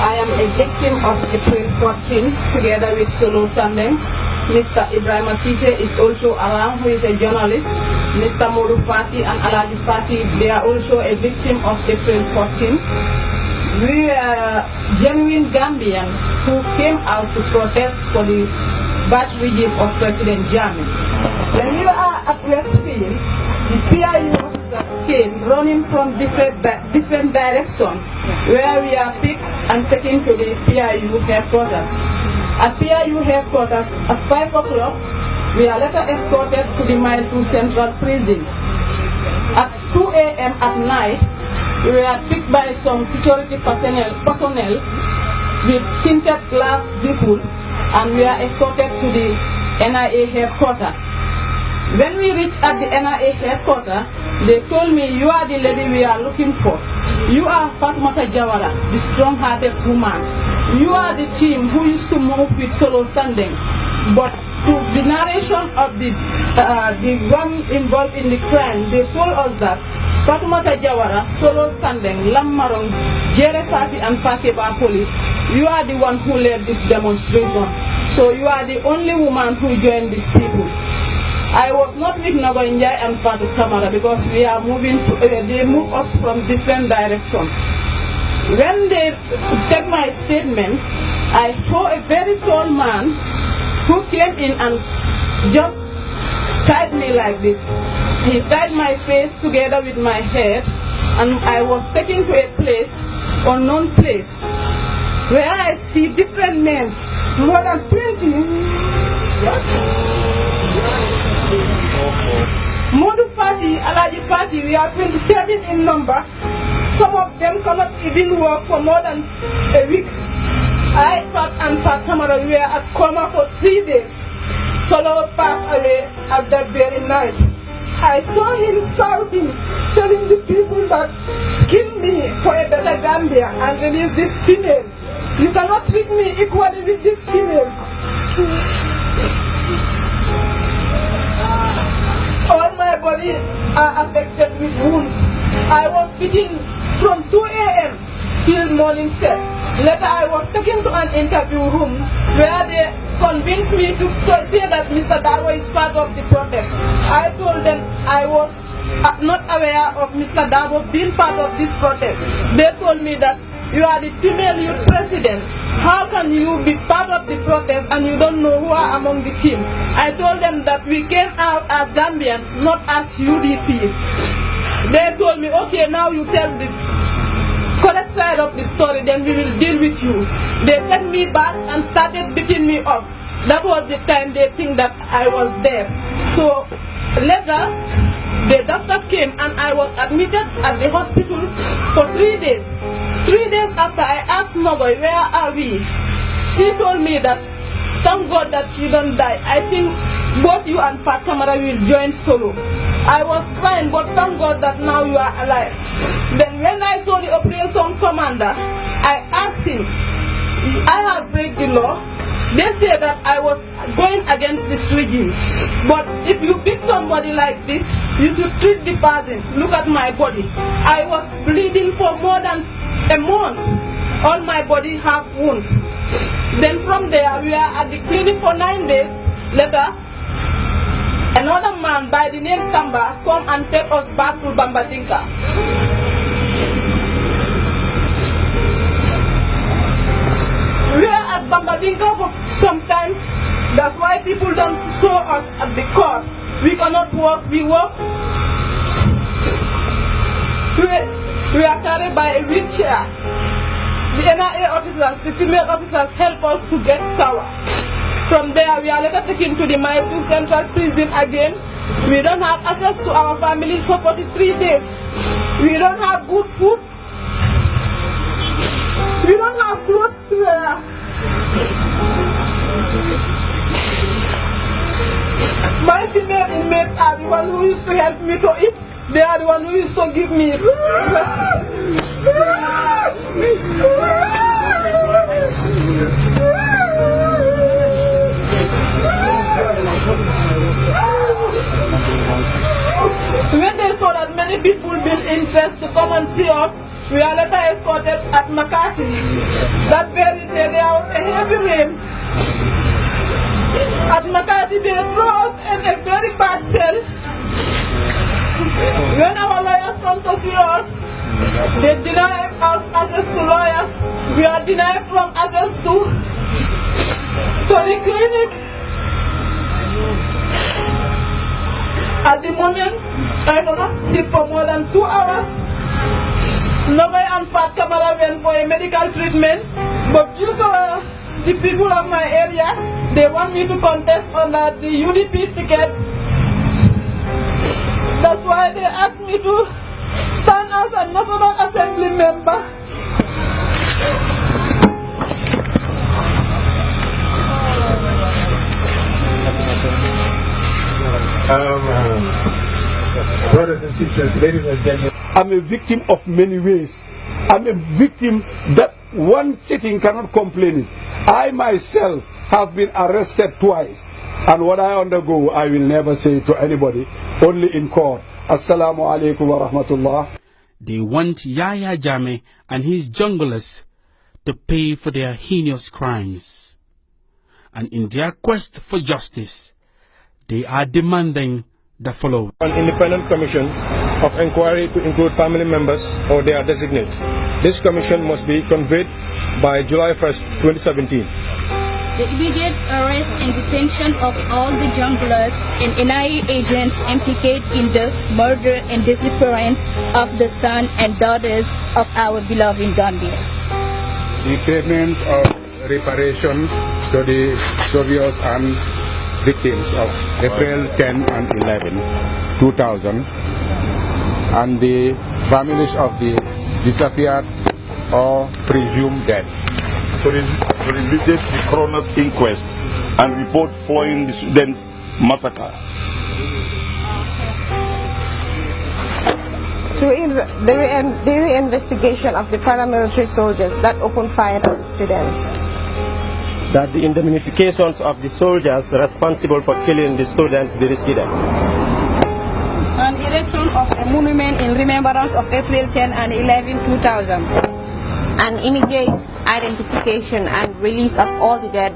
I am a victim of April 14 together with Solo Sandeng. Mr. Ibrahim Asise is also around, who is a journalist. Mr. Modu Fati and Alaji Fati, they are also a victim of April 14. We are genuine Gambians who came out to protest for the bad regime of President Jammeh. When we are at Westfield, the PIU officers came running from different directions, where we are picked and taken to the PIU headquarters. At PIU headquarters at 5 o'clock, we are later escorted to the Mile 2 Central Prison. At 2 a.m. at night, we were picked by some security personnel with tinted glass people, and we are escorted to the NIA headquarters. When we reached at the NIA headquarters, they told me, "You are the lady we are looking for. You are Fatmata Jawara, the strong-hearted woman. You are the team who used to move with Solo Sandeng." But to the narration of the one involved in the crime, they told us that Fatmata Jawara, Solo Sandeng, Lammarong, Jere Fati and Fakeba Poli, you are the one who led this demonstration. So you are the only woman who joined these people. I was not with Nagoinjai and Fatu Kamara because we are moving, they move us from different directions. When they take my statement, I saw a very tall man who came in and just tied me like this. He tied my face together with my head, and I was taken to a place, unknown place, where I see different men, more than 20. Modu Fati, Alaji Fati, we are 27 in number. Some of them cannot even work for more than a week. I, Fat and Fat Kamara, we were at coma for 3 days. Solo passed away at that very night. I saw him shouting, telling the people that, "Kill me for a better Gambia and release this female. You cannot treat me equally with this female." All my body are affected with wounds. I was beaten from 2 a.m. till morning set. Later I was taken to an interview room where they convinced me to say that Mr. Darwo is part of the protest. I told them I was not aware of Mr. Darwo being part of this protest. They told me that you are the female youth president. How can you be part of the protest and you don't know who are among the team? I told them that we came out as Gambians, not as UDP. They told me, "Okay, now you tell the correct side of the story, then we will deal with you." They took me back and started beating me up. That was the time they think that I was there. So later, the doctor came and I was admitted at the hospital for 3 days. 3 days after, I asked Nogoy, "Where are we?" She told me that, "Thank God that you don't die. I think both you and Fat Kamara will join Solo." I was crying, but thank God that now you are alive. Then when I saw the operation commander, I asked him, "I have break the law. They say that I was going against this regime. But if you beat somebody like this, you should treat the person. Look at my body. I was bleeding for more than a month. All my body have wounds." Then from there, we are at the clinic for 9 days. Later, another man by the name Tamba come and take us back to Bambadinka. We are at Bambadinka for sometimes. That's why people don't show us at the court. We cannot walk. We walk. We are carried by a wheelchair. The NIA officers, the female officers, help us to get shower. From there, we are later taken to the Mile 2 Central Prison again. We don't have access to our families for 43 days. We don't have good food. We don't have clothes to wear. My female inmates are the one who used to help me to eat. They are the one who used to give me When they saw that many people build interest to come and see us, We are later escorted at McCarthy. That very day there was a heavy rain. At McCarthy they threw us in a very bad cell. When our lawyers come to see us, they deny us access to lawyers. We are denied from access to the clinic. At the moment, I cannot sit for more than 2 hours. Nobody and Fat Kamara went for a medical treatment, but due to the people of my area, they want me to contest on the UDP ticket. That's why they asked me to stand as a National Assembly member. Brothers and sisters, ladies and gentlemen, I'm a victim of many ways. I'm a victim that one sitting cannot complain it. I myself have been arrested twice, and what I undergo I will never say to anybody, only in court. Assalamu alaikum wa rahmatullah. They want Yaya Jammeh and his junglers to pay for their heinous crimes. And in their quest for justice, they are demanding the following. An independent commission of inquiry to include family members or their designate. This commission must be convened by July 1st, 2017. The immediate arrest and detention of all the junglers and NIA agents implicated in the murder and disappearance of the sons and daughters of our beloved Gambia. The payment of reparation to the soldiers and victims of April 10 and 11, 2000, and the families of the disappeared or presumed dead. To revisit the coroner's inquest and report following the students' massacre. The reinvestigation of the paramilitary soldiers that opened fire on the students. That the indemnifications of the soldiers responsible for killing the students be received. An erection of a monument in remembrance of April 10 and 11, 2000. An immediate identification and release of all the dead